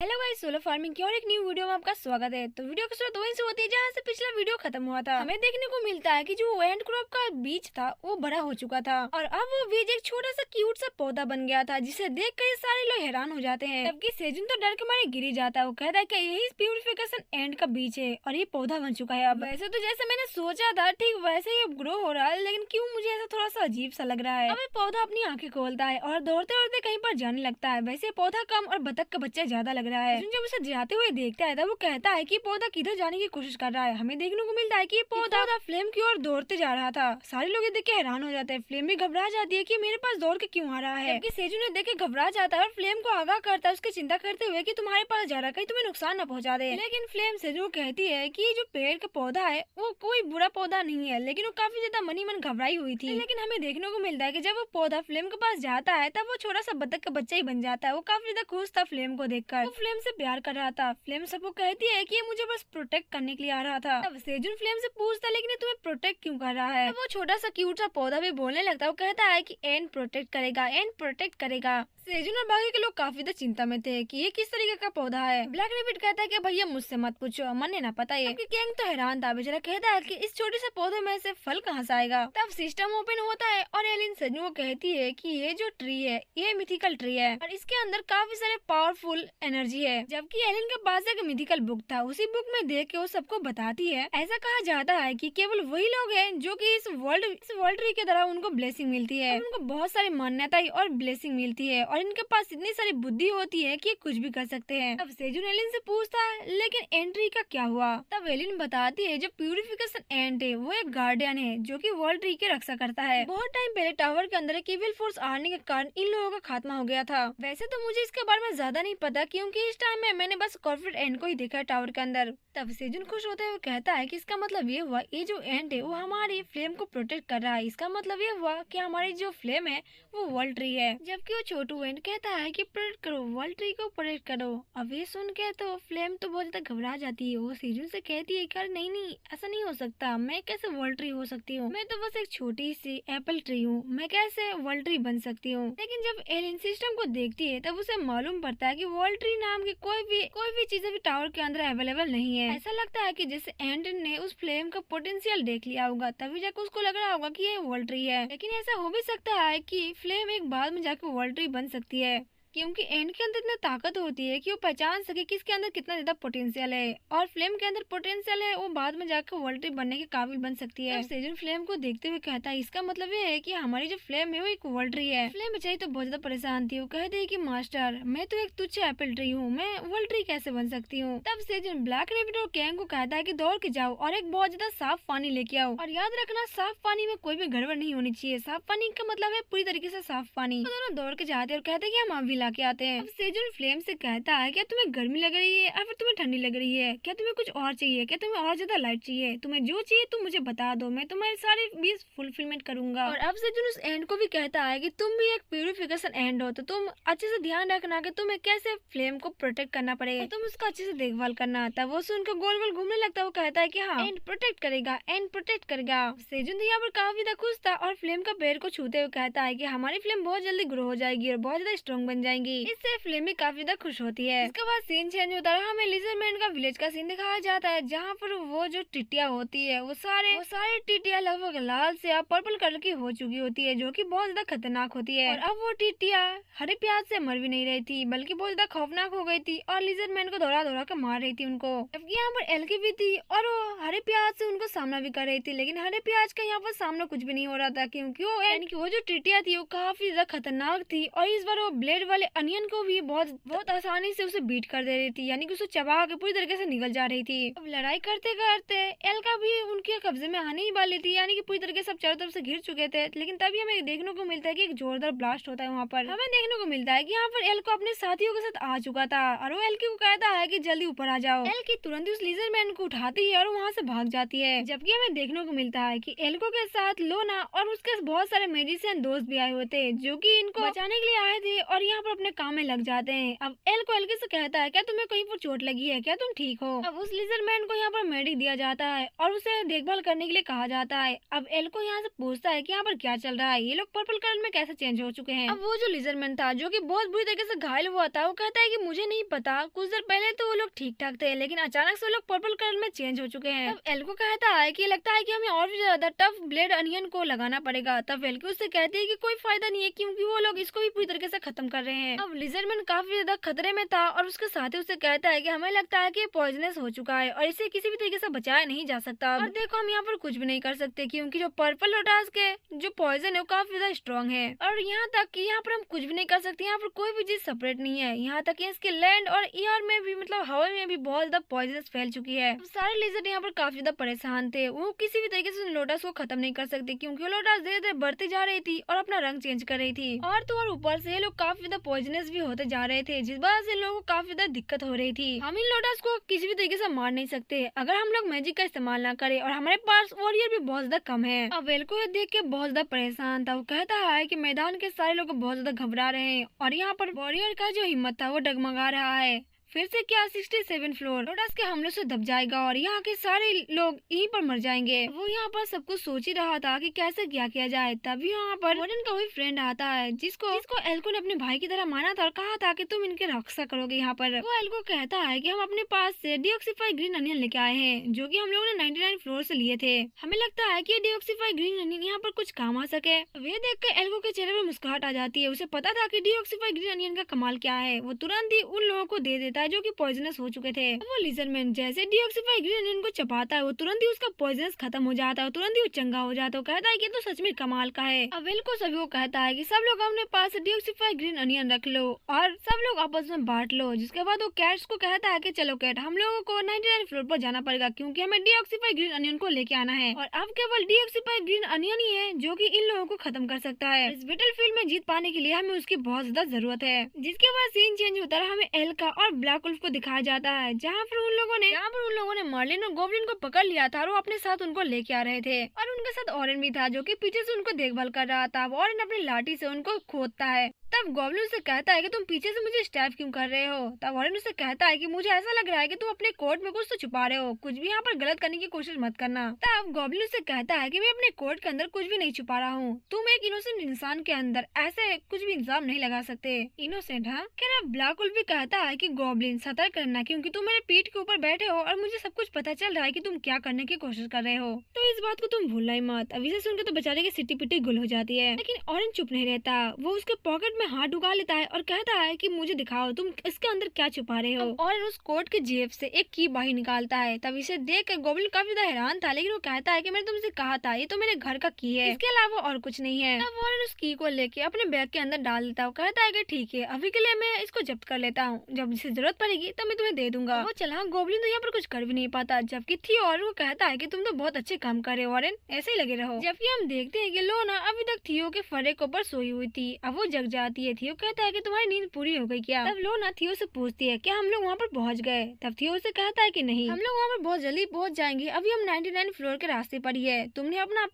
Hello guys, solar farming की और एक न्यू वीडियो में आपका स्वागत है। तो वीडियो की शुरुआत वहीं से होती है जहाँ से पिछला वीडियो खत्म हुआ था। हमें देखने को मिलता है कि जो एंड क्रॉप का बीज था वो बड़ा हो चुका था और अब वो बीज एक छोटा सा क्यूट सा पौधा बन गया था, जिसे देख कर सारे लोग हैरान हो जाते हैं। जबकि सेजुन तो डर के मारे गिर ही जाता है। वो कहता है कि यही प्यूरिफिकेशन एंड का बीज है और ये पौधा बन चुका है। अब वैसे तो जैसे मैंने सोचा था ठीक वैसे ही अब ग्रो हो रहा है, लेकिन क्यों मुझे ऐसा थोड़ा सा अजीब सा लग रहा है। अब ये पौधा अपनी आंखें खोलता है और दौड़ते दौड़ते कहीं पर जाने लगता है। वैसे पौधा कम और बतख का बच्चा ज्यादा लग रहा है। जब उसे जाते हुए देखता है तब वो कहता है कि पौधा किधर जाने की कोशिश कर रहा है। हमें देखने को मिलता है कि पौधा फ्लेम की ओर दौड़ते जा रहा था। सारे लोग ये देख के हैरान हो जाते हैं। फ्लेम भी घबरा जाती है कि मेरे पास दौड़ के क्यों आ रहा है। जबकि सेजू ने देख के घबरा जाता है और फ्लेम को आगाह करता है, उसकी चिंता करते हुए कि तुम्हारे पास जा रहा है, कहीं तुम्हें नुकसान न पहुंचा दे। लेकिन फ्लेम सेजू कहती है कि जो पेड़ का पौधा है वो कोई बुरा पौधा नहीं है, लेकिन वो काफी ज्यादा मनी मन घबराई हुई थी। लेकिन हमें देखने को मिलता है कि जब वो पौधा फ्लेम के पास जाता है तब वो छोटा सा बतख का बच्चा ही बन जाता है। वो काफी ज्यादा खुश था फ्लेम को देखकर। वो फ्लेम से प्यार कर रहा था। फ्लेम सबको कहती है कि ये मुझे बस प्रोटेक्ट करने के लिए आ रहा था। तब सेजुन फ्लेम से पूछता है लेकिन ये तुम्हें प्रोटेक्ट क्यों कर रहा है। तब वो छोटा सा क्यूट सा पौधा भी बोलने लगता है। वो कहता है कि एंड प्रोटेक्ट करेगा, एंड प्रोटेक्ट करेगा। सेजुन और बाकी के लोग काफी ज्यादा चिंता में थे कि ये किस तरीके का पौधा है। ब्लैक रैबिट कहता है कि भैया मुझसे मत पूछो, मने ना पता है। गैंग तो हैरान था। बेचारा कहता है कि इस छोटे से पौधे में से फल कहाँ से आएगा। तब सिस्टम ओपन होता है और एलिन सेजुन को कहती है कि ये जो ट्री है ये मिथिकल ट्री है और इसके अंदर काफी सारे पावरफुल एनर्जी है। जबकि एलिन के पास एक मिथिकल बुक था। उसी बुक में देख के वो सबको बताती है ऐसा कहा जाता है कि केवल वही लोग हैं जो कि इस वर्ल्ड ट्री के द्वारा उनको ब्लेसिंग मिलती है। उनको बहुत सारी मान्यता और ब्लेसिंग मिलती है और इनके पास इतनी सारी बुद्धि होती है कि कुछ भी कर सकते हैं। अब सेजुन एलिन से पूछता है लेकिन एंट्री का क्या हुआ। तब एलिन बताती है जो प्यूरिफिकेशन एंट है वो एक गार्डियन है जो कि वर्ल्ड ट्री की रक्षा करता है। बहुत टाइम पहले टावर के अंदर एक इविल फोर्स आने के कारण इन लोगों का खात्मा हो गया था। वैसे तो मुझे इसके बारे में ज्यादा नहीं पता क्योंकि इस टाइम में मैंने बस कॉर्पोरेट एंड को ही देखा है टावर के अंदर। तब सेजुन खुश होते हुए कहता है कि इसका मतलब ये हुआ ये जो एंट है वो हमारी फ्लेम को प्रोटेक्ट कर रहा है। इसका मतलब ये हुआ कि हमारी जो फ्लेम है वो वर्ल्ड ट्री है। जबकि वो छोटू एंट कहता है कि प्रोटेक्ट करो, वर्ल्ड ट्री को प्रोटेक्ट करो। अब ये सुन के तो फ्लेम तो बहुत ज्यादा घबरा जाती है। वो सेजुन से कहती है कि नहीं ऐसा नहीं हो सकता, मैं कैसे वर्ल्ड ट्री हो सकती हूँ, मैं तो बस एक छोटी सी एप्पल ट्री हूँ, मैं कैसे वर्ल्ड ट्री बन सकती हूँ। लेकिन जब एलियन सिस्टम को देखती है तब उसे मालूम पड़ता है कि वर्ल्ड ट्री नाम की कोई भी चीज अभी टावर के अंदर अवेलेबल नहीं है। ऐसा लगता है कि जैसे एंड ने उस फ्लेम का पोटेंशियल देख लिया होगा तभी जाकर उसको लग रहा होगा कि ये वर्ल्ड ट्री है। लेकिन ऐसा हो भी सकता है कि फ्लेम एक बाद में जाकर वर्ल्ड ट्री बन सकती है क्योंकि एंड के अंदर इतनी ताकत होती है कि वो पहचान सके कि इसके अंदर कितना ज्यादा पोटेंशियल है और फ्लेम के अंदर पोटेंशियल है वो बाद में जाकर वर्ल्ड ट्री बनने के काबिल बन सकती है। सेजुन फ्लेम को देखते हुए कहता है इसका मतलब ये है कि हमारी जो फ्लेम है वो एक वर्ल्ड ट्री है। फ्लेम बेचारी तो बहुत ज्यादा परेशान थी। वो कहती है कि मास्टर मैं तो एक तुच्छ एप्पल ट्री हूँ, मैं वर्ल्ड ट्री कैसे बन सकती हूँ। तब सेजुन ब्लैक रैबिट और गैंग को कहता है कि दौड़ के जाओ और एक बहुत ज्यादा साफ पानी लेके आओ और याद रखना साफ पानी में कोई भी गड़बड़ नहीं होनी चाहिए। साफ पानी का मतलब है पूरी तरीके से साफ पानी। तो दोनों दौड़ के जाते हैं और कहते हैं कि हम अभी ला के आते हैं। अब सेजुन फ्लेम से कहता है क्या तुम्हें गर्मी लग रही है या फिर तुम्हें ठंडी लग रही है, क्या तुम्हें कुछ और चाहिए, क्या तुम्हें और ज्यादा लाइट चाहिए, तुम्हें जो चाहिए तुम मुझे बता दो, मैं तुम्हारे सारे विश फुलफिलमेंट करूंगा। और अब सेजुन उस एंड को भी कहता है कि तुम भी एक प्यूरिफिकेशन एंड हो तो तुम अच्छे से ध्यान रखना कि तुम्हें कैसे फ्लेम को प्रोटेक्ट करना पड़ेगा, तुम उसका अच्छे से देखभाल करना। तब वो सुनकर गोल गोल घूमने लगता है। वो कहता है कि हाँ एंड प्रोटेक्ट करेगा, एंड प्रोटेक्ट करेगा। सेजुन यहाँ पर काफी ज्यादा खुश था और फ्लेम का पैर को छूते हुए कहता है कि हमारी फ्लेम बहुत जल्दी ग्रो हो जाएगी और बहुत ज्यादा स्ट्रॉन्ग बन जाएंगी। इससे फ्लेम भी काफी ज्यादा खुश होती है। इसके बाद सीन चेंज होता है। हमें लिजरमैन का विलेज का सीन दिखाया जाता है जहाँ पर वो जो टिटिया होती है वो सारे टिटिया लगभग लाल से या पर्पल कलर की हो चुकी होती है जो कि बहुत ज्यादा खतरनाक होती है। और अब वो टिटिया हरे प्याज से मर भी नहीं रही थी बल्कि बहुत ज्यादा खौफनाक हो गई थी और लिजरमैन को दौड़ा दौड़ा कर मार रही थी उनको। जबकि यहाँ पर एल्की भी थी और वो हरे प्याज से उनको सामना भी कर रही थी, लेकिन हरे प्याज का यहाँ पर सामना कुछ भी नहीं हो रहा था क्योंकि वो जो टिटिया थी वो काफी ज्यादा खतरनाक थी और इस बार वो ब्लेड वाले अनियन को भी बहुत आसानी से उसे बीट कर दे रही थी, यानी कि उसे चबा के पूरी तरीके से निकल जा रही थी। अब लड़ाई करते करते एल्का भी उनके कब्जे में आने ही वाली थी, यानी कि पूरी तरीके से सब चारों तरफ से घिर चुके थे। लेकिन तभी हमें देखने को मिलता है कि एक जोरदार ब्लास्ट होता है। वहाँ पर हमें देखने को मिलता है कि यहाँ पर एल्को अपने साथियों के साथ आ चुका था और वो एल्की को कहता है कि जल्दी ऊपर आ जाओ। एल्की तुरंत उस लिजरमैन को उठाती है और वहाँ से भाग जाती है। जबकि हमें देखने को मिलता है कि एल्को के साथ लोना और उसके बहुत सारे मैजिशियन दोस्त भी आए हुए थे जो कि इनको बचाने के लिए आए थे और यहाँ पर अपने काम में लग जाते हैं। अब एल को एल्के से कहता है क्या तुम्हें कहीं पर चोट लगी है, क्या तुम ठीक हो। अब उस लिजरमैन को यहाँ पर मेडिक दिया जाता है और उसे देखभाल करने के लिए कहा जाता है। अब एल को यहाँ से पूछता है कि यहाँ पर क्या चल रहा है, ये लोग पर्पल कलर में कैसे चेंज हो चुके हैं। अब वो जो लिजरमैन था जो कि बहुत बुरी तरीके से घायल हुआ था, वो कहता है कि मुझे नहीं पता, कुछ देर पहले तो वो लोग ठीक ठाक थे लेकिन अचानक से वो लोग पर्पल कलर में चेंज हो चुके हैं। अब एल को कहता है कि लगता है कि हमें और भी ज्यादा टफ ब्लेड अनियन को लगाना पड़ेगा। तब एल को उससे कहती है कि कोई फायदा नहीं है क्योंकि वो लोग इसको भी पूरी तरीके से खत्म कर रहे हैं। अब लिजरमैन काफी ज्यादा खतरे में था और उसके साथ ही उसे कहता है कि हमें लगता है कि पॉइजनस हो चुका है और इसे किसी भी तरीके से बचाया नहीं जा सकता। और देखो हम यहाँ पर कुछ भी नहीं कर सकते क्योंकि जो पर्पल लोटस के जो पॉइजन है वो काफी ज्यादा स्ट्रॉन्ग है और यहाँ तक कि यहाँ पर हम कुछ भी नहीं कर सकते, यहाँ पर कोई भी चीज सेपरेट नहीं है। यहाँ तक कि इसके लैंड और एयर में भी मतलब हवा में भी बहुत ज्यादा पॉइजनस फैल चुकी है। सारे लिजर्ड यहाँ पर काफी ज्यादा परेशान थे, वो किसी भी तरीके से लोटस को खत्म नहीं कर सकते क्योंकि वो लोटस धीरे धीरे बढ़ती जा रही थी और अपना रंग चेंज कर रही थी। और तो और ऊपर से ये लोग काफी ज्यादा पॉइजनस भी होते जा रहे थे जिस वजह से लोगों को काफी ज्यादा दिक्कत हो रही थी। हम इन लोटस को किसी भी तरीके से मार नहीं सकते अगर हम लोग मैजिक का इस्तेमाल ना करें और हमारे पास वॉरियर भी बहुत ज्यादा कम है। अब वेल को ये देख के बहुत ज्यादा परेशान था, वो कहता है कि मैदान के सारे लोग बहुत ज्यादा घबरा रहे हैं और यहाँ पर वॉरियर का जो हिम्मत था वो डगमगा रहा है। फिर से क्या 67 फ्लोर लोटस के हमलों से दब जाएगा और यहाँ के सारे लोग यहीं पर मर जाएंगे। वो यहाँ पर सब कुछ सोच ही रहा था कि कैसे क्या किया जाए। तभी यहाँ पर वार्डन का वही फ्रेंड आता है जिसको एल्को ने अपने भाई की तरह माना था और कहा था कि तुम इनके रक्षा करोगे। यहाँ पर वो एल्को कहता है कि हम अपने पास से डीऑक्सीफाई ग्रीन अनियन लेके आए हैं जो कि हम लोगों ने 99 फ्लोर से लिए थे। हमें लगता है कि डीऑक्सीफाई ग्रीन अनियन यहाँ पर कुछ काम आ सके। वे देख कर एल्को के चेहरे पर मुस्कुराहट आ जाती है, उसे पता था कि डीऑक्सीफाई ग्रीन अनियन का कमाल क्या है। वो तुरंत ही उन लोगों को दे देता है जो कि पॉइजनस हो चुके थे। वो लिजरमैन जैसे डीऑक्सीफाई ग्रीन अनियन को चबाता है वो तुरंत ही उसका पॉइजनस खत्म हो जाता है, तुरंत ही वो चंगा हो जाता है। कहता है कि तो सच में कमाल का है। अब वेल को सभी को कहता है कि सब लोग अपने पास डीऑक्सीफाई ग्रीन अनियन रख लो और सब लोग आपस में बांट लो। जिसके बाद वो कैट्स को कहता है कि चलो कैट हम लोगों को 99 फ्लोर पर जाना पड़ेगा क्योंकि हमें डीऑक्सीफाई ग्रीन अनियन को लेके आना है और अब केवल डीऑक्सीफाई ग्रीन अनियन ही है जो कि इन लोगों को खत्म कर सकता है। इस बैटलफील्ड में जीत पाने के लिए हमें उसकी बहुत ज्यादा जरूरत है। जिसके बाद सीन चेंज होता है, हमें एल्का और ब्लैक वुल्फ को दिखाया जाता है जहाँ पर उन लोगों ने मर्लिन और गोब्लिन को पकड़ लिया था और वो अपने साथ उनको लेके आ रहे थे और उनके साथ ऑरेन भी था जो कि पीछे से उनको देखभाल कर रहा था। ऑरेन अपनी लाठी से उनको खोदता है। तब गॉब्लिन उससे कहता है कि तुम पीछे से मुझे स्टैब क्यों कर रहे हो। तब वॉरेन उससे कहता है कि मुझे ऐसा लग रहा है कि तुम अपने कोट में कुछ तो छुपा रहे हो, कुछ भी यहाँ पर गलत करने की कोशिश मत करना। तब गॉब्लिन उससे कहता है कि मैं अपने कोट के अंदर कुछ भी नहीं छुपा रहा हूँ, तुम एक इनोसेंट इंसान के अंदर ऐसे कुछ भी इंतजाम नहीं लगा सकते। इनोसेंट हाँ क्या। ब्लैक वुल्फ भी कहता है कि गॉब्लिन सतर्क रहना क्योंकि तुम मेरे पीठ के ऊपर बैठे हो और मुझे सब कुछ पता चल रहा है कि तुम क्या करने की कोशिश कर रहे हो, तो इस बात को तुम भूलना ही मत। अब इसे सुनकर तो बेचारे की सिटी पिटी गुल हो जाती है, लेकिन ऑरेंज चुप नहीं रहता। वो उसके पॉकेट में हाथ ढुका लेता है और कहता है कि मुझे दिखाओ तुम इसके अंदर क्या छुपा रहे हो। और उस कोट के जेब से एक की बाहर निकालता है। तब इसे देख कर गोब्लिन काफी ज्यादा हैरान था, लेकिन वो कहता है कि मैंने तुमसे कहा था ये तो मेरे घर का की है, इसके अलावा और कुछ नहीं है। अब वॉरेन उस की को लेके अपने बैग के अंदर डाल देता है। कहता है कि ठीक है अभी के लिए मैं इसको जब्त कर लेता हूँ, जब इसे जरूरत पड़ेगी तब मैं तुम्हें दे दूंगा। वो चला गोब्लिन तो यहाँ पर कुछ कर भी नहीं पाता, जबकि थी और वो कहता है कि तुम तो बहुत अच्छे काम कर रहे हो वॉरेन, ऐसे ही लगे रहो। जबकि हम देखते हैं कि लोना अभी तक थियो के फरे के ऊपर सोई हुई थी, अब वो जग जाती है। थियो कहता है कि तुम्हारी नींद पूरी हो गई क्या। तब लोना थियो से पूछती है क्या हम लोग वहाँ पर पहुँच गए। तब थियो से कहता है कि नहीं, हम लोग वहाँ पर बहुत जल्दी पहुँच जाएंगे, अभी हम 99 फ्लोर के रास्ते पर ही है। तुमने अपना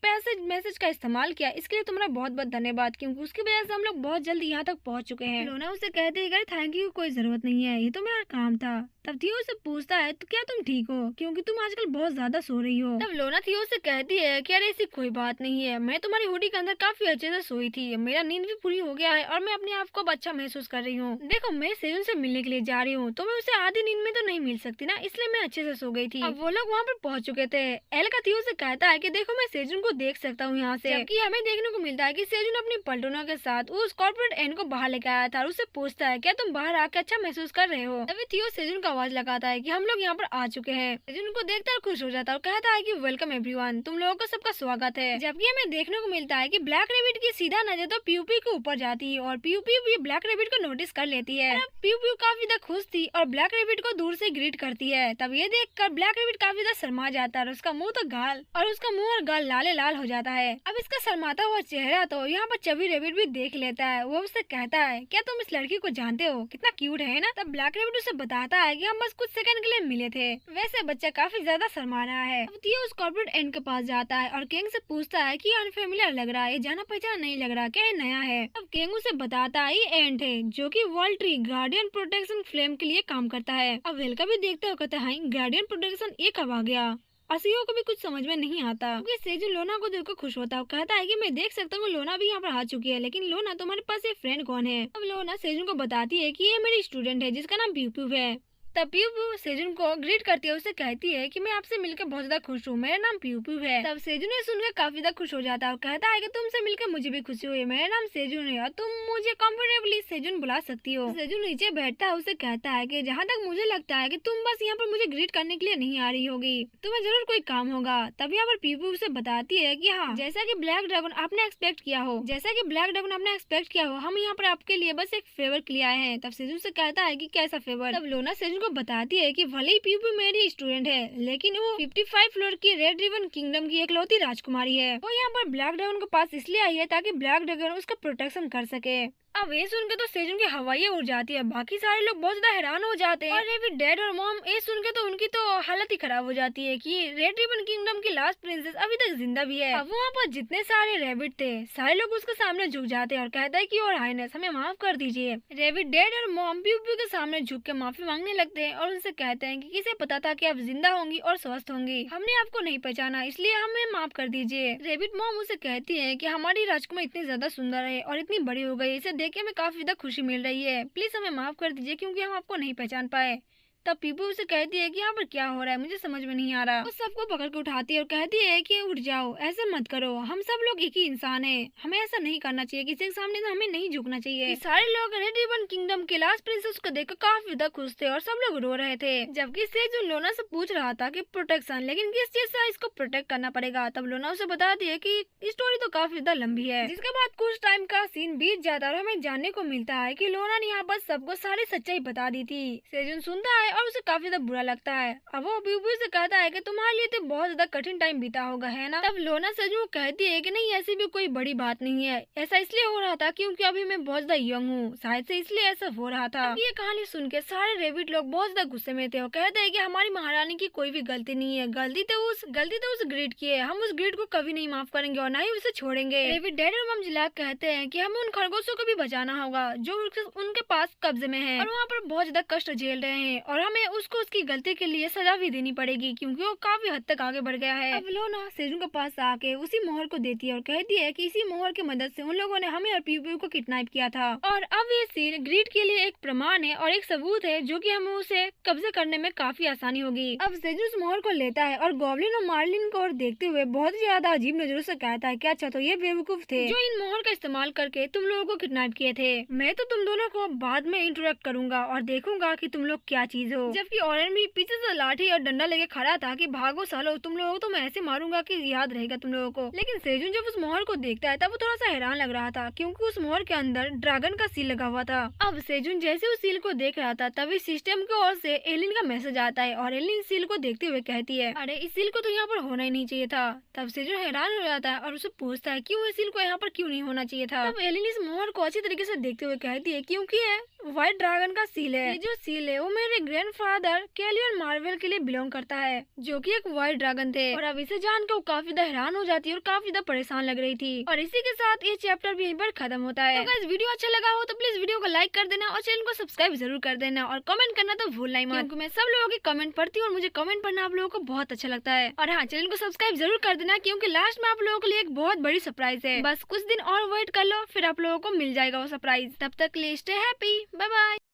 मैसेज का इस्तेमाल किया, इसके लिए तुम्हारा बहुत बहुत धन्यवाद, क्योंकि उसकी वजह से हम लोग बहुत जल्दी यहाँ तक पहुँच चुके हैं। लोना उसे कहते हैं थैंक यू, कोई जरूरत नहीं है, ये तो मेरा काम था। तब थियो से पूछता है तो क्या तुम ठीक हो, क्योंकि तुम आजकल बहुत ज्यादा सो रही हो। तब लोना थियो से कहती है कि अरे ऐसी कोई बात नहीं है, मैं तुम्हारी हुडी के अंदर काफी अच्छे से सोई थी, मेरा नींद भी पूरी हो गया है और मैं अपने आप को अच्छा महसूस कर रही हूँ। देखो मैं सेजुन से मिलने के लिए जा रही हूँ तो मैं उसे आधी नींद में तो नहीं मिल सकती ना, इसलिए मैं अच्छे से सो गई थी। अब वो लोग वहाँ पर पहुँच चुके थे। एल का थियो से कहता है कि देखो मैं सेजुन को देख सकता हूँ यहाँ से, जबकि हमें देखने को मिलता है कि सेजुन अपनी पलटनों के साथ उस कॉर्पोरेट एन को बाहर लेकर आया था और उससे पूछता है क्या तुम बाहर आके अच्छा महसूस कर रहे हो। तभी थियो सेजुन का आवाज लगाता है कि हम लोग यहाँ पर आ चुके हैं। सेजुन को देखकर खुश हो जाता है और कहता है कि वेलकम एवरीवन, तुम लोगों को सबका स्वागत है। जबकि हमें देखने को मिलता है कि ब्लैक रेबिट की सीधा नजर तो पीयूपी के ऊपर जाती है और पीयूपी भी ब्लैक रेबिट को नोटिस कर लेती है। पीयूपी काफी ज्यादा खुश थी और ब्लैक रेबिट को दूर से ग्रीट करती है। तब ये देखकर ब्लैक रेबिट काफी ज्यादा शर्मा जाता है और उसका मुंह और गाल लाले लाल हो जाता है। अब इसका शर्माता हुआ चेहरा तो यहाँ पर चबी रेबिट भी देख लेता है। वो उससे कहता है क्या तुम इस लड़की को जानते हो, कितना क्यूट है ना। तब ब्लैक रेबिट उसे बताता है कि हम बस कुछ सेकंड के लिए मिले थे। वैसे बच्चा काफी ज्यादा शर्मा रहा है। अब तियो उस कॉर्पोरेट एंड के पास जाता है और केंग से पूछता है कि अनफेमिलियर लग रहा है, जाना पहचाना नहीं लग रहा, क्या ये नया है। अब केंग उसे बताता है ये एंट है जो कि world tree guardian protection flame के लिए काम करता है। अब वेलका भी देखते हो कहता है गार्डियन प्रोटेक्शन ये कब आ गया। असियो को भी कुछ समझ में नहीं आता क्योंकि सेजुन लोना को देखकर खुश होता है, कहता है कि मैं देख सकता हूँ लोना भी यहाँ पर आ चुकी है, लेकिन लोना तुम्हारे पास ये फ्रेंड कौन है। अब लोना सेजुन को बताती है कि ये मेरी स्टूडेंट है जिसका नाम प्यू प्यू है। तब प्यू प्यू सेजुन को ग्रीट करती है, उसे कहती है कि मैं आपसे मिलकर बहुत ज्यादा खुश हूँ, मेरा नाम प्यू प्यू है। तब सेजुन ने सुनकर काफी ज्यादा खुश हो जाता है और कहता है कि तुमसे मिलकर मुझे भी खुशी हुई, मेरा नाम सेजुन है और तुम मुझे कंफर्टेबली सेजुन बुला सकती हो। सेजुन नीचे बैठता है, उसे कहता है कि जहाँ तक मुझे लगता है कि तुम बस यहाँ पर मुझे ग्रीट करने के लिए नहीं आ रही होगी, तुम्हें जरूर कोई काम होगा। तब यहाँ पर प्यू प्यू उसे बताती है कि हाँ, जैसा कि ब्लैक ड्रैगन आपने एक्सपेक्ट किया हो, हम यहाँ पर आपके लिए बस एक फेवर के लिए आए हैं। तब सेजुन से कहता है कि कैसा फेवर। तब लोना सेजुन को बताती है कि भले ही प्यू प्यू मेरी स्टूडेंट है, लेकिन वो 55 फ्लोर की रेड रिवन किंगडम की इकलौती राजकुमारी है। वो यहाँ पर ब्लैक ड्रैगन के पास इसलिए आई है ताकि ब्लैक ड्रैगन उसका प्रोटेक्शन कर सके। अब ये सुनकर तो सेजुन की हवाइयाँ उड़ जाती है, बाकी सारे लोग बहुत ज्यादा हैरान हो जाते हैं। और रेबिट डैड और मॉम ये सुनकर तो उनकी तो हालत ही खराब हो जाती है कि रेड रिबन किंगडम की लास्ट प्रिंसेस अभी तक जिंदा भी है। अब वहाँ पर जितने सारे रेबिट थे सारे लोग उसके सामने झुक जाते हैं और कहता है कि और हाइनेस हमें माफ कर दीजिए। रेबिट डैड और मॉम प्यू प्यू के सामने झुक के माफी मांगने लगते हैं और उनसे कहते हैं कि किसे पता था कि आप जिंदा होंगी और स्वस्थ होंगी, हमने आपको नहीं पहचाना, इसलिए हमें माफ कर दीजिए। रेबिट मॉम उसे कहती है कि हमारी राजकुमार इतनी ज्यादा सुंदर है और इतनी बड़ी हो गई, इसे देख के हमें काफी खुशी मिल रही है, प्लीज हमें माफ कर दीजिए क्योंकि हम आपको नहीं पहचान पाए। तब पीपू उसे कहती है कि यहाँ पर क्या हो रहा है, मुझे समझ में नहीं आ रहा। वो सबको पकड़ के उठाती है और कहती है कि उठ जाओ, ऐसा मत करो, हम सब लोग एक ही इंसान हैं, हमें ऐसा नहीं करना चाहिए, किसी के सामने तो हमें नहीं झुकना चाहिए। सारे लोग रेड रिबन किंगडम के लास्ट प्रिंसेस को देखकर काफी ज्यादा खुश थे और सब लोग रो रहे थे, जबकि सेजुन लोना से पूछ रहा था कि प्रोटेक्शन, लेकिन किस चीज से इसको प्रोटेक्ट करना पड़ेगा। तब लोना उसे बताती है कि स्टोरी तो काफी ज्यादा लंबी है। जिसके बाद कुछ टाइम का सीन बीत जाता है और हमें जानने को मिलता है कि लोना ने यहाँ पर सबको सारी सच्चाई बता दी थी। सेजुन सुनता है और उसे काफी ज्यादा बुरा लगता है। अब वो प्यू प्यू से कहता है कि तुम्हारे लिए तो बहुत ज्यादा कठिन टाइम बीता होगा, है ना। तब लोना सेजुन को कहती है कि नहीं, ऐसी भी कोई बड़ी बात नहीं है, ऐसा इसलिए हो रहा था क्योंकि अभी मैं बहुत ज्यादा यंग हूँ, शायद से इसलिए ऐसा हो रहा था। ये कहानी सुन के सारे रेबिट लोग बहुत ज्यादा गुस्से में थे और कहते हैं कि हमारी महारानी की कोई भी गलती नहीं है, गलती तो उस ग्रीड की है, हम उस ग्रीड को कभी नहीं माफ करेंगे और न ही उसे छोड़ेंगे। रेबिट डैड और मम जिलाक कहते हैं कि हमें उन खरगोशों को भी बचाना होगा जो उनके पास कब्जे में है और वहाँ पर बहुत ज्यादा कष्ट झेल रहे हैं, और हमें उसको उसकी गलती के लिए सजा भी देनी पड़ेगी क्योंकि वो काफी हद तक आगे बढ़ गया है। अब लोना सेजुन के पास आके उसी मोहर को देती है और कहती है कि इसी मोहर की मदद से उन लोगों ने हमें और प्यू प्यू को किडनैप किया था, और अब ये सील ग्रीड के लिए एक प्रमाण है और एक सबूत है जो कि हमें उसे कब्जे करने में काफी आसानी होगी। अब सेजुन उस मोहर को लेता है और गॉब्लिन और मार्लिन को और देखते हुए बहुत ज्यादा अजीब नजरों से कहता है कि अच्छा तो ये बेवकूफ थे जो इन मोहर का इस्तेमाल करके तुम लोगों को किडनैप किए थे, मैं तो तुम दोनों को बाद में इंटरेक्ट करूंगा और देखूंगा कि तुम लोग क्या चीज हो। जबकि ऑरेंज भी पीछे से लाठी और डंडा लेके खड़ा था कि भागो सालो, तुम लोगों को तो मैं ऐसे मारूंगा कि याद रहेगा तुम लोगों को। लेकिन सेजुन जब उस मोहर को देखता है तब वो थोड़ा सा हैरान लग रहा था क्योंकि उस मोहर के अंदर ड्रैगन का सील लगा हुआ था। अब सेजुन जैसे उस सील को देख रहा था तभी सिस्टम की ओर से एलिन का मैसेज आता है और एलिन सील को देखते हुए कहती है, अरे इस सील को तो यहाँ पर होना ही नहीं चाहिए था। तब सेजुन हैरान हो जाता है और उसे पूछता है क्यों इस सील को यहाँ पर क्यों नहीं होना चाहिए था। तब एलिन इस मोहर को अच्छी तरीके से देखते हुए कहती है क्योंकि ये व्हाइट ड्रैगन का सील है, ये जो सील है वो मेरे ग्रैंडफादर कैलियन मार्वेल के लिए बिलोंग करता है जो कि एक व्हाइट ड्रैगन थे। और अब इसे जानकर वो काफी ज्यादा हैरान हो जाती है और काफी ज्यादा परेशान लग रही थी। और इसी के साथ ये चैप्टर भी यहीं पर खत्म होता है। तो गाइस वीडियो अच्छा लगा हो तो प्लीज वीडियो को लाइक कर देना और चैनल को सब्सक्राइब जरूर कर देना और कमेंट करना तो भूलना ही मत, क्योंकि मैं सब लोगों की कमेंट पढ़ती हूँ और मुझे कमेंट पढ़ना आप लोगों को बहुत अच्छा लगता है। और हाँ, चैनल को सब्सक्राइब जरूर कर देना क्योंकि लास्ट में आप लोगों के लिए एक बहुत बड़ी सरप्राइज है। बस कुछ दिन और वेट कर लो, फिर आप लोगों को मिल जाएगा वो सरप्राइज। तब तक के लिए स्टे हैप्पी, बाय बाय।